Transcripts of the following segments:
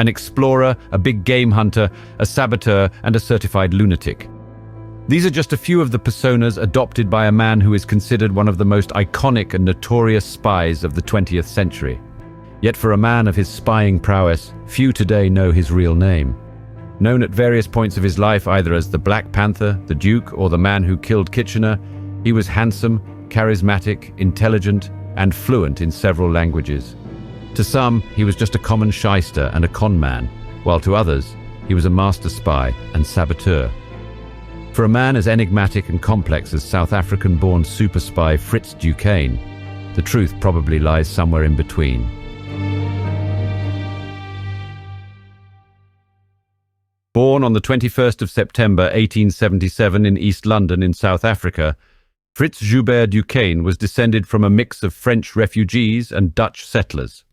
an explorer, a big game hunter, a saboteur, and a certified lunatic. These are just a few of the personas adopted by a man who is considered one of the most iconic and notorious spies of the 20th century. Yet for a man of his spying prowess, few today know his real name. Known at various points of his life either as the Black Panther, the Duke, or the man who killed Kitchener, he was handsome, charismatic, intelligent, and fluent in several languages. To some, he was just a common shyster and a conman, while to others, he was a master spy and saboteur. For a man as enigmatic and complex as South African-born super spy Fritz Duquesne, the truth probably lies somewhere in between. Born on the 21st of September 1877 in East London in South Africa, Fritz Duquesne was descended from a mix of French refugees and Dutch settlers.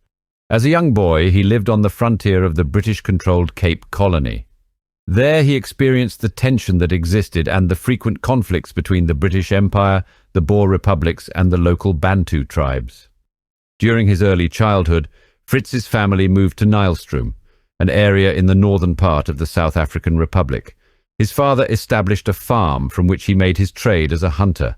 As a young boy, he lived on the frontier of the British-controlled Cape Colony. There he experienced the tension that existed and the frequent conflicts between the British Empire, the Boer republics, and the local Bantu tribes. During his early childhood, Fritz's family moved to Nylstroom, an area in the northern part of the South African Republic. His father established a farm from which he made his trade as a hunter.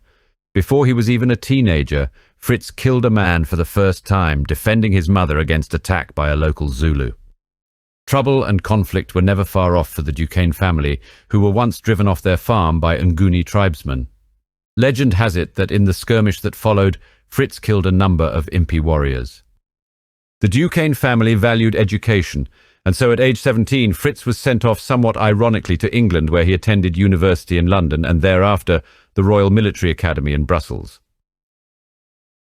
Before he was even a teenager, Fritz killed a man for the first time, defending his mother against attack by a local Zulu. Trouble and conflict were never far off for the Duquesne family, who were once driven off their farm by Nguni tribesmen. Legend has it that in the skirmish that followed, Fritz killed a number of Impi warriors. The Duquesne family valued education, and so at age 17, Fritz was sent off somewhat ironically to England, where he attended university in London and thereafter the Royal Military Academy in Brussels.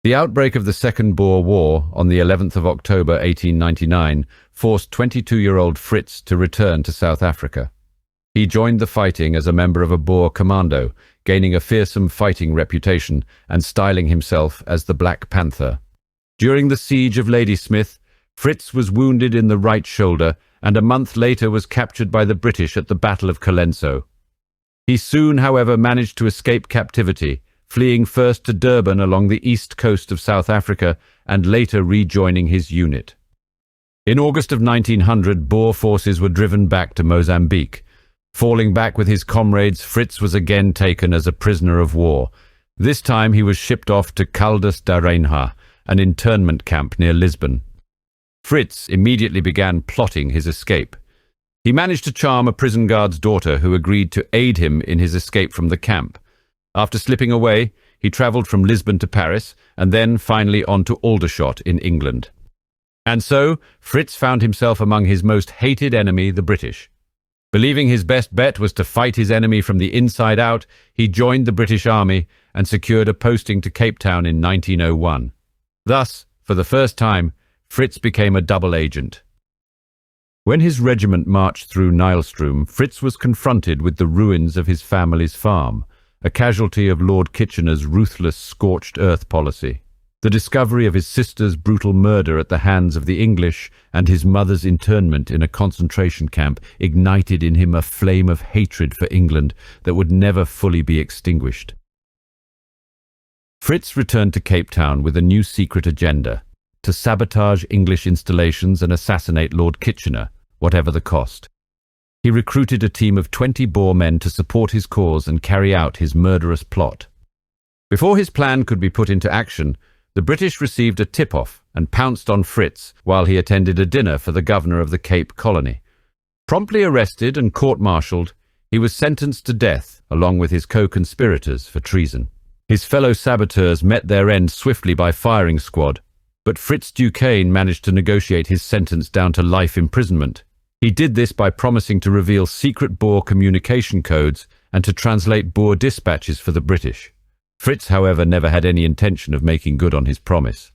The outbreak of the Second Boer War on the 11th of October 1899 forced 22-year-old Fritz to return to South Africa. He joined the fighting as a member of a Boer commando, gaining a fearsome fighting reputation and styling himself as the Black Panther. During the siege of Ladysmith, Fritz was wounded in the right shoulder and a month later was captured by the British at the Battle of Colenso. He soon, however, managed to escape captivity, fleeing first to Durban along the east coast of South Africa and later rejoining his unit. In August of 1900, Boer forces were driven back to Mozambique. Falling back with his comrades, Fritz was again taken as a prisoner of war. This time he was shipped off to Caldas da Rainha, an internment camp near Lisbon. Fritz immediately began plotting his escape. He managed to charm a prison guard's daughter who agreed to aid him in his escape from the camp. After slipping away, he travelled from Lisbon to Paris and then finally on to Aldershot in England. And so, Fritz found himself among his most hated enemy, the British. Believing his best bet was to fight his enemy from the inside out, he joined the British Army and secured a posting to Cape Town in 1901. Thus, for the first time, Fritz became a double agent. When his regiment marched through Nylstroom, Fritz was confronted with the ruins of his family's farm, a casualty of Lord Kitchener's ruthless scorched earth policy. The discovery of his sister's brutal murder at the hands of the English and his mother's internment in a concentration camp ignited in him a flame of hatred for England that would never fully be extinguished. Fritz returned to Cape Town with a new secret agenda: to sabotage English installations and assassinate Lord Kitchener, whatever the cost. He recruited a team of 20 Boer men to support his cause and carry out his murderous plot. Before his plan could be put into action, the British received a tip-off and pounced on Fritz while he attended a dinner for the governor of the Cape Colony. Promptly arrested and court-martialed, he was sentenced to death along with his co-conspirators for treason. His fellow saboteurs met their end swiftly by firing squad, but Fritz Duquesne managed to negotiate his sentence down to life imprisonment. He did this by promising to reveal secret Boer communication codes and to translate Boer dispatches for the British. Fritz, however, never had any intention of making good on his promise.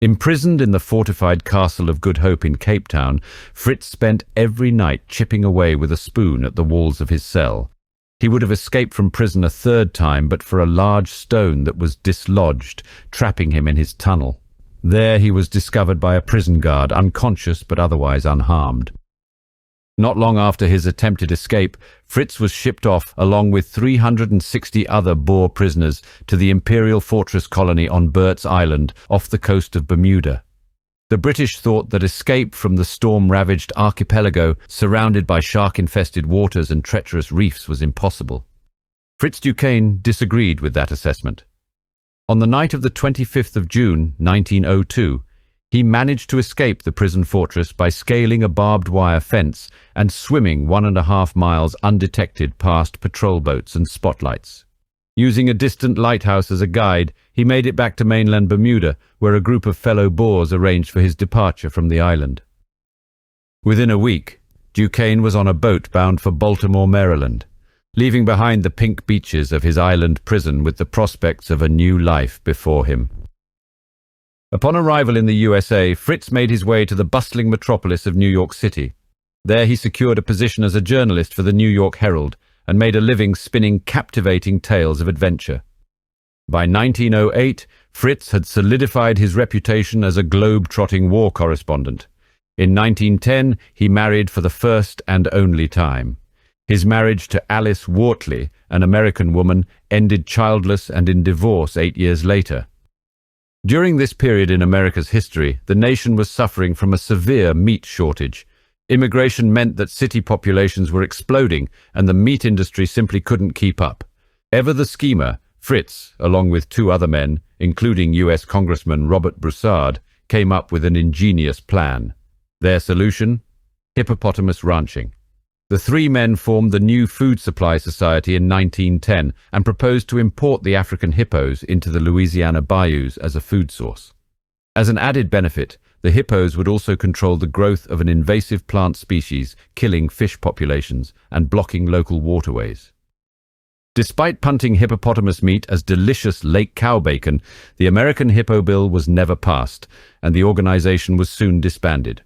Imprisoned in the fortified castle of Good Hope in Cape Town, Fritz spent every night chipping away with a spoon at the walls of his cell. He would have escaped from prison a third time but for a large stone that was dislodged, trapping him in his tunnel. There he was discovered by a prison guard, unconscious but otherwise unharmed. Not long after his attempted escape, Fritz was shipped off along with 360 other Boer prisoners to the Imperial Fortress colony on Burt's Island off the coast of Bermuda. The British thought that escape from the storm-ravaged archipelago surrounded by shark-infested waters and treacherous reefs was impossible. Fritz Duquesne disagreed with that assessment. On the night of the 25th of June, 1902, he managed to escape the prison fortress by scaling a barbed wire fence and swimming 1.5 miles undetected past patrol boats and spotlights. Using a distant lighthouse as a guide, he made it back to mainland Bermuda, where a group of fellow Boers arranged for his departure from the island. Within a week, Duquesne was on a boat bound for Baltimore, Maryland, leaving behind the pink beaches of his island prison with the prospects of a new life before him. Upon arrival in the USA, Fritz made his way to the bustling metropolis of New York City. There he secured a position as a journalist for the New York Herald and made a living spinning captivating tales of adventure. By 1908, Fritz had solidified his reputation as a globe-trotting war correspondent. In 1910, he married for the first and only time. His marriage to Alice Wortley, an American woman, ended childless and in divorce 8 years later. During this period in America's history, the nation was suffering from a severe meat shortage. Immigration meant that city populations were exploding and the meat industry simply couldn't keep up. Ever the schemer, Fritz, along with 2 other men, including US Congressman Robert Broussard, came up with an ingenious plan. Their solution? Hippopotamus ranching. The 3 men formed the New Food Supply Society in 1910 and proposed to import the African hippos into the Louisiana bayous as a food source. As an added benefit, the hippos would also control the growth of an invasive plant species, killing fish populations and blocking local waterways. Despite punting hippopotamus meat as delicious lake cow bacon, the American Hippo Bill was never passed, and the organization was soon disbanded.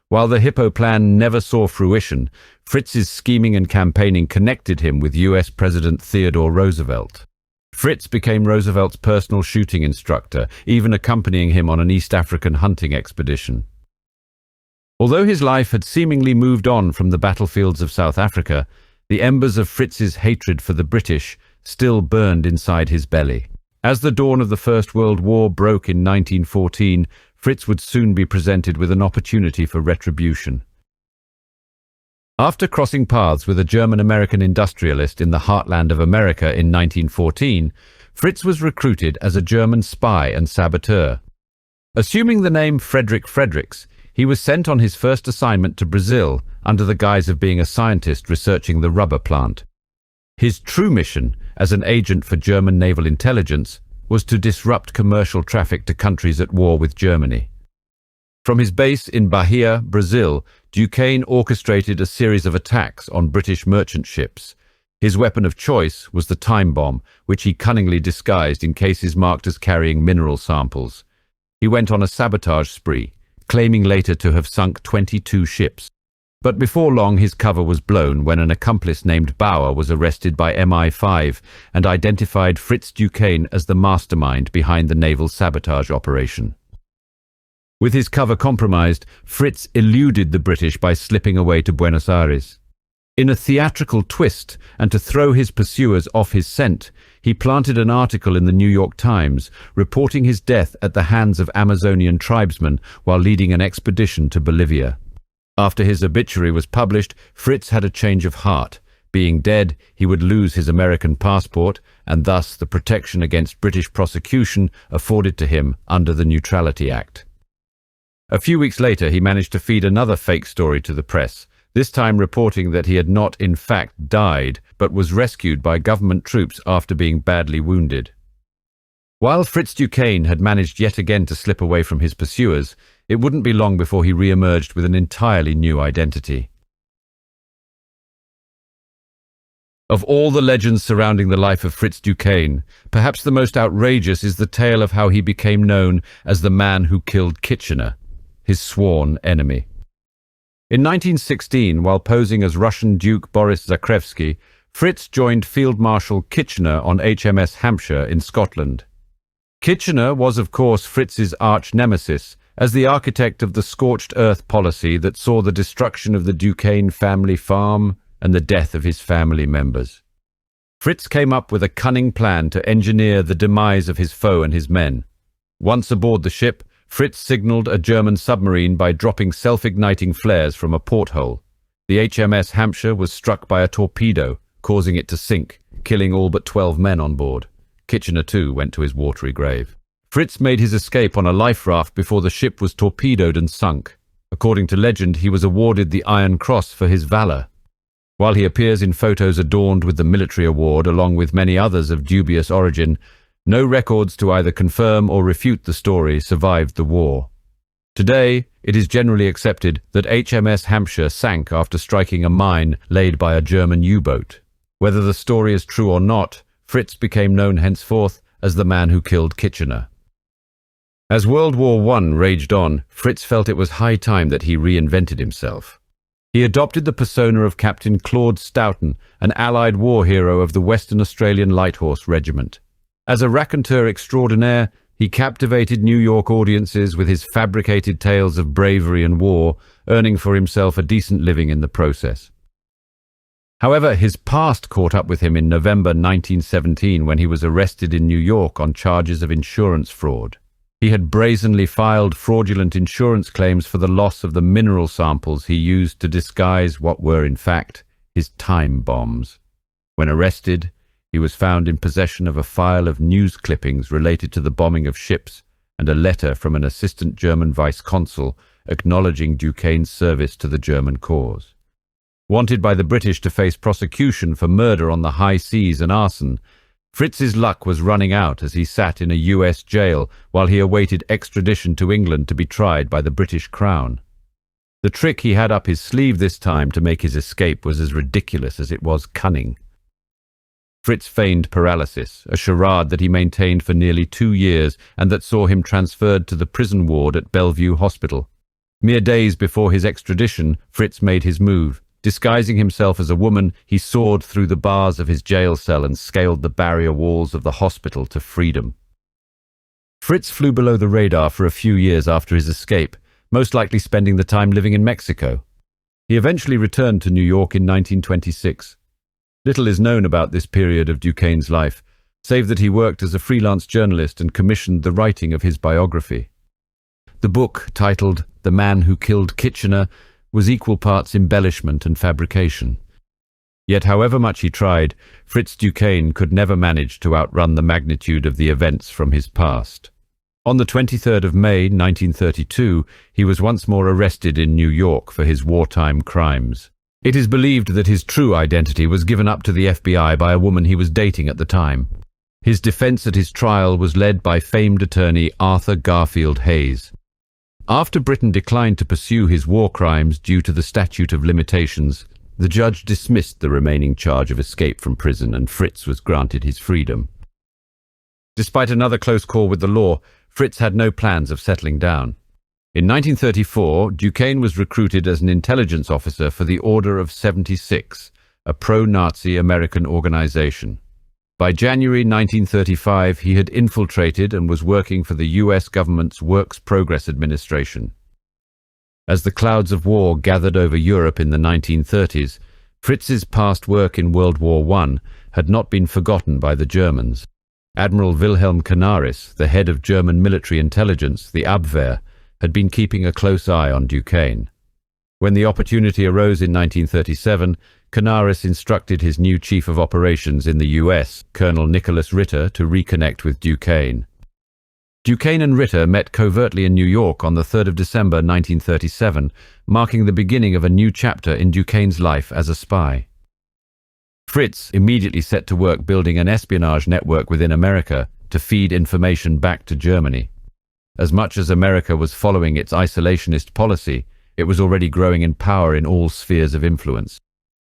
While the Hippo Plan never saw fruition, Fritz's scheming and campaigning connected him with US President Theodore Roosevelt. Fritz became Roosevelt's personal shooting instructor, even accompanying him on an East African hunting expedition. Although his life had seemingly moved on from the battlefields of South Africa, the embers of Fritz's hatred for the British still burned inside his belly. As the dawn of the First World War broke in 1914, Fritz would soon be presented with an opportunity for retribution. After crossing paths with a German-American industrialist in the heartland of America in 1914, Fritz was recruited as a German spy and saboteur. Assuming the name Frederick Fredericks, he was sent on his first assignment to Brazil under the guise of being a scientist researching the rubber plant. His true mission, as an agent for German naval intelligence, was to disrupt commercial traffic to countries at war with Germany. From his base in Bahia, Brazil, Duquesne orchestrated a series of attacks on British merchant ships. His weapon of choice was the time bomb, which he cunningly disguised in cases marked as carrying mineral samples. He went on a sabotage spree, claiming later to have sunk 22 ships. But before long his cover was blown when an accomplice named Boer was arrested by MI5 and identified Fritz Duquesne as the mastermind behind the naval sabotage operation. With his cover compromised, Fritz eluded the British by slipping away to Buenos Aires. In a theatrical twist, and to throw his pursuers off his scent, he planted an article in the New York Times reporting his death at the hands of Amazonian tribesmen while leading an expedition to Bolivia. After his obituary was published, Fritz had a change of heart. Being dead, he would lose his American passport, and thus the protection against British prosecution afforded to him under the Neutrality Act. A few weeks later, he managed to feed another fake story to the press, this time reporting that he had not in fact died, but was rescued by government troops after being badly wounded. While Fritz Duquesne had managed yet again to slip away from his pursuers, it wouldn't be long before he re-emerged with an entirely new identity. Of all the legends surrounding the life of Fritz Duquesne, perhaps the most outrageous is the tale of how he became known as the man who killed Kitchener, his sworn enemy. In 1916, while posing as Russian Duke Boris Zakrzewski, Fritz joined Field Marshal Kitchener on HMS Hampshire in Scotland. Kitchener was, of course, Fritz's arch-nemesis, as the architect of the scorched earth policy that saw the destruction of the Duquesne family farm and the death of his family members. Fritz came up with a cunning plan to engineer the demise of his foe and his men. Once aboard the ship, Fritz signaled a German submarine by dropping self-igniting flares from a porthole. The HMS Hampshire was struck by a torpedo, causing it to sink, killing all but 12 men on board. Kitchener, too, went to his watery grave. Fritz made his escape on a life raft before the ship was torpedoed and sunk. According to legend, he was awarded the Iron Cross for his valor. While he appears in photos adorned with the military award along with many others of dubious origin, no records to either confirm or refute the story survived the war. Today, it is generally accepted that HMS Hampshire sank after striking a mine laid by a German U-boat. Whether the story is true or not, Fritz became known henceforth as the man who killed Kitchener. As World War I raged on, Fritz felt it was high time that he reinvented himself. He adopted the persona of Captain Claude Stoughton, an Allied war hero of the Western Australian Light Horse Regiment. As a raconteur extraordinaire, he captivated New York audiences with his fabricated tales of bravery and war, earning for himself a decent living in the process. However, his past caught up with him in November 1917 when he was arrested in New York on charges of insurance fraud. He had brazenly filed fraudulent insurance claims for the loss of the mineral samples he used to disguise what were, in fact, his time bombs. When arrested, he was found in possession of a file of news clippings related to the bombing of ships and a letter from an assistant German vice-consul acknowledging Duquesne's service to the German cause. Wanted by the British to face prosecution for murder on the high seas and arson, Fritz's luck was running out as he sat in a US jail while he awaited extradition to England to be tried by the British Crown. The trick he had up his sleeve this time to make his escape was as ridiculous as it was cunning. Fritz feigned paralysis, a charade that he maintained for nearly 2 years and that saw him transferred to the prison ward at Bellevue Hospital. Mere days before his extradition, Fritz made his move. Disguising himself as a woman, he soared through the bars of his jail cell and scaled the barrier walls of the hospital to freedom. Fritz flew below the radar for a few years after his escape, most likely spending the time living in Mexico. He eventually returned to New York in 1926. Little is known about this period of Duquesne's life, save that he worked as a freelance journalist and commissioned the writing of his biography. The book, titled The Man Who Killed Kitchener, was equal parts embellishment and fabrication. Yet however much he tried, Fritz Duquesne could never manage to outrun the magnitude of the events from his past. On the 23rd of May 1932, he was once more arrested in New York for his wartime crimes. It is believed that his true identity was given up to the FBI by a woman he was dating at the time. His defense at his trial was led by famed attorney Arthur Garfield Hayes. After Britain declined to pursue his war crimes due to the statute of limitations, the judge dismissed the remaining charge of escape from prison and Fritz was granted his freedom. Despite another close call with the law, Fritz had no plans of settling down. In 1934, Duquesne was recruited as an intelligence officer for the Order of 76, a pro-Nazi American organization. By January 1935, he had infiltrated and was working for the US government's Works Progress Administration. As the clouds of war gathered over Europe in the 1930s, Fritz's past work in World War I had not been forgotten by the Germans. Admiral Wilhelm Canaris, the head of German military intelligence, the Abwehr, had been keeping a close eye on Duquesne. When the opportunity arose in 1937, Canaris instructed his new chief of operations in the US, Colonel Nicholas Ritter, to reconnect with Duquesne. Duquesne and Ritter met covertly in New York on the 3rd of December 1937, marking the beginning of a new chapter in Duquesne's life as a spy. Fritz immediately set to work building an espionage network within America to feed information back to Germany. As much as America was following its isolationist policy, it was already growing in power in all spheres of influence.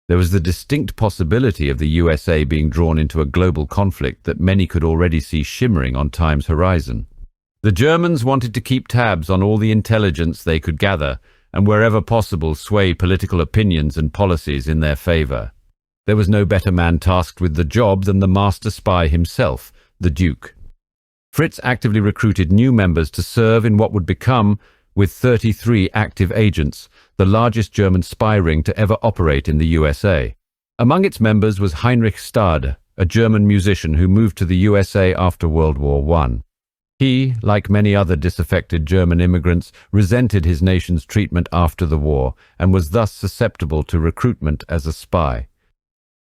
There was the distinct possibility of the USA being drawn into a global conflict that many could already see shimmering on time's horizon. The Germans wanted to keep tabs on all the intelligence they could gather and wherever possible sway political opinions and policies in their favor. There was no better man tasked with the job than the master spy himself, the Duke. Fritz actively recruited new members to serve in what would become, with 33 active agents, the largest German spy ring to ever operate in the USA. Among its members was Heinrich Stade, a German musician who moved to the USA after World War I. He, like many other disaffected German immigrants, resented his nation's treatment after the war and was thus susceptible to recruitment as a spy.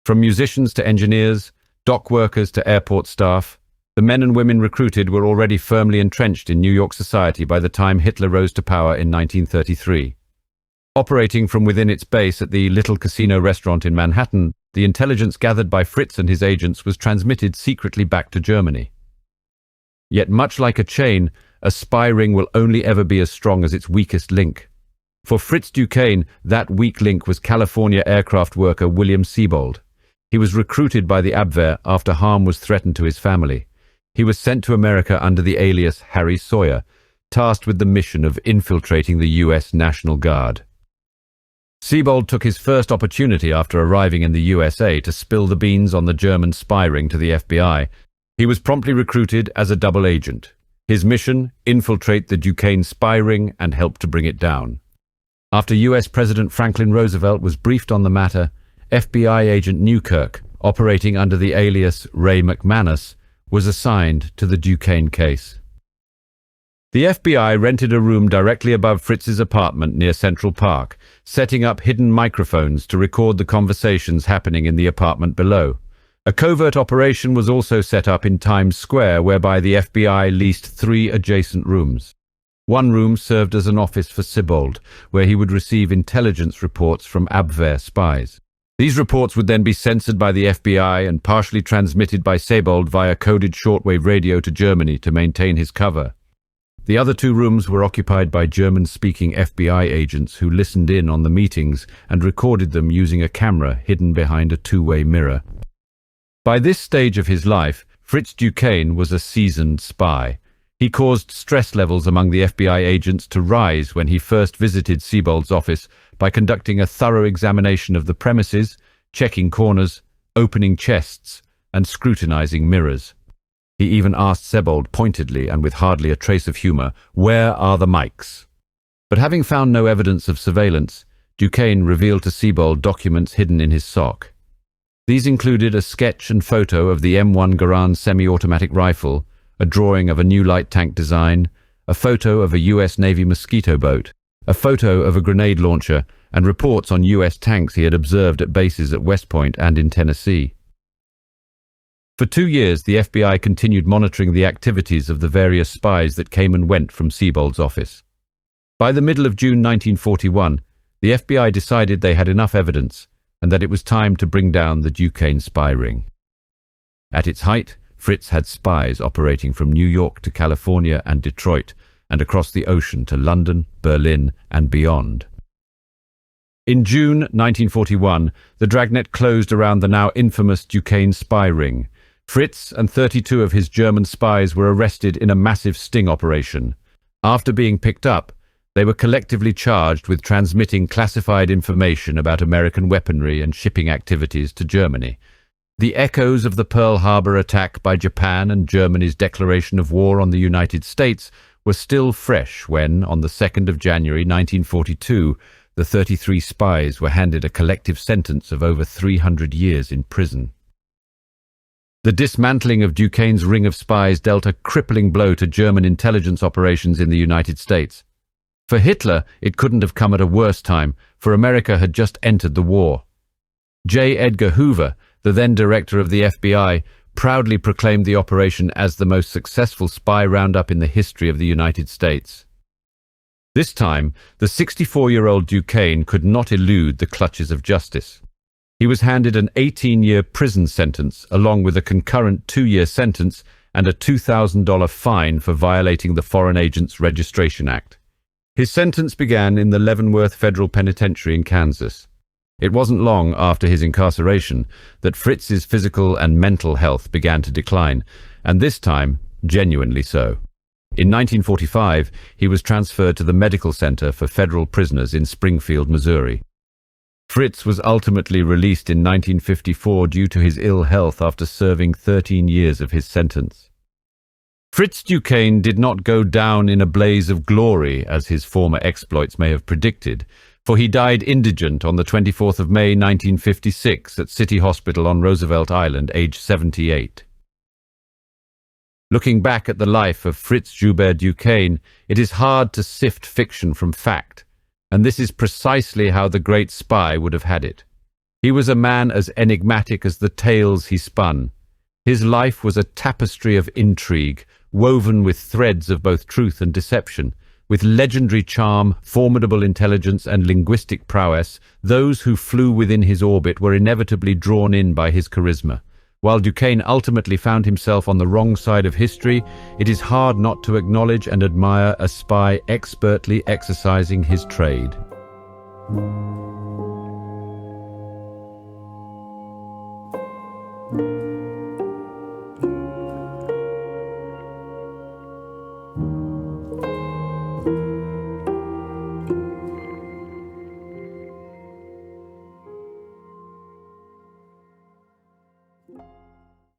From musicians to engineers, dock workers to airport staff, the men and women recruited were already firmly entrenched in New York society by the time Hitler rose to power in 1933. Operating from within its base at the Little Casino restaurant in Manhattan, the intelligence gathered by Fritz and his agents was transmitted secretly back to Germany. Yet much like a chain, a spy ring will only ever be as strong as its weakest link. For Fritz Duquesne, that weak link was California aircraft worker William Siebold. He was recruited by the Abwehr after harm was threatened to his family. He was sent to America under the alias Harry Sawyer, tasked with the mission of infiltrating the U.S. National Guard. Siebold took his first opportunity after arriving in the USA to spill the beans on the German spy ring to the FBI. He was promptly recruited as a double agent. His mission, infiltrate the Duquesne spy ring and help to bring it down. After US President Franklin Roosevelt was briefed on the matter, FBI agent Newkirk, operating under the alias Ray McManus, was assigned to the Duquesne case. The FBI rented a room directly above Fritz's apartment near Central Park, setting up hidden microphones to record the conversations happening in the apartment below. A covert operation was also set up in Times Square, whereby the FBI leased 3 adjacent rooms. One room served as an office for Siebold, where he would receive intelligence reports from Abwehr spies. These reports would then be censored by the FBI and partially transmitted by Siebold via coded shortwave radio to Germany to maintain his cover. The other 2 rooms were occupied by German-speaking FBI agents who listened in on the meetings and recorded them using a camera hidden behind a 2-way mirror. By this stage of his life, Fritz Duquesne was a seasoned spy. He caused stress levels among the FBI agents to rise when he first visited Siebold's office by conducting a thorough examination of the premises, checking corners, opening chests, and scrutinizing mirrors. He even asked Siebold pointedly and with hardly a trace of humor, "Where are the mics?" But having found no evidence of surveillance, Duquesne revealed to Siebold documents hidden in his sock. These included a sketch and photo of the M1 Garand semi-automatic rifle, a drawing of a new light tank design, a photo of a US Navy Mosquito boat, a photo of a grenade launcher, and reports on US tanks he had observed at bases at West Point and in Tennessee. For 2 years, the FBI continued monitoring the activities of the various spies that came and went from Siebold's office. By the middle of June 1941, the FBI decided they had enough evidence and that it was time to bring down the Duquesne spy ring. At its height, Fritz had spies operating from New York to California and Detroit, and across the ocean to London, Berlin, and beyond. In June 1941, the dragnet closed around the now infamous Duquesne spy ring. Fritz and 32 of his German spies were arrested in a massive sting operation. After being picked up, they were collectively charged with transmitting classified information about American weaponry and shipping activities to Germany. The echoes of the Pearl Harbor attack by Japan and Germany's declaration of war on the United States were still fresh when, on the 2nd of January 1942, the 33 spies were handed a collective sentence of over 300 years in prison. The dismantling of Duquesne's ring of spies dealt a crippling blow to German intelligence operations in the United States. For Hitler, it couldn't have come at a worse time, for America had just entered the war. J. Edgar Hoover, the then director of the FBI, proudly proclaimed the operation as the most successful spy roundup in the history of the United States. This time, the 64-year-old Duquesne could not elude the clutches of justice. He was handed an 18-year prison sentence, along with a concurrent 2-year sentence and a $2,000 fine for violating the Foreign Agents Registration Act. His sentence began in the Leavenworth Federal Penitentiary in Kansas. It wasn't long after his incarceration that Fritz's physical and mental health began to decline, and this time, genuinely so. In 1945, he was transferred to the Medical Center for Federal Prisoners in Springfield, Missouri. Fritz was ultimately released in 1954 due to his ill health after serving 13 years of his sentence. Fritz Duquesne did not go down in a blaze of glory, as his former exploits may have predicted, for he died indigent on the 24th of May 1956 at City Hospital on Roosevelt Island, aged 78. Looking back at the life of Fritz Duquesne, it is hard to sift fiction from fact, and this is precisely how the great spy would have had it. He was a man as enigmatic as the tales he spun. His life was a tapestry of intrigue, woven with threads of both truth and deception. With legendary charm, formidable intelligence, and linguistic prowess, those who flew within his orbit were inevitably drawn in by his charisma. While Duquesne ultimately found himself on the wrong side of history, it is hard not to acknowledge and admire a spy expertly exercising his trade.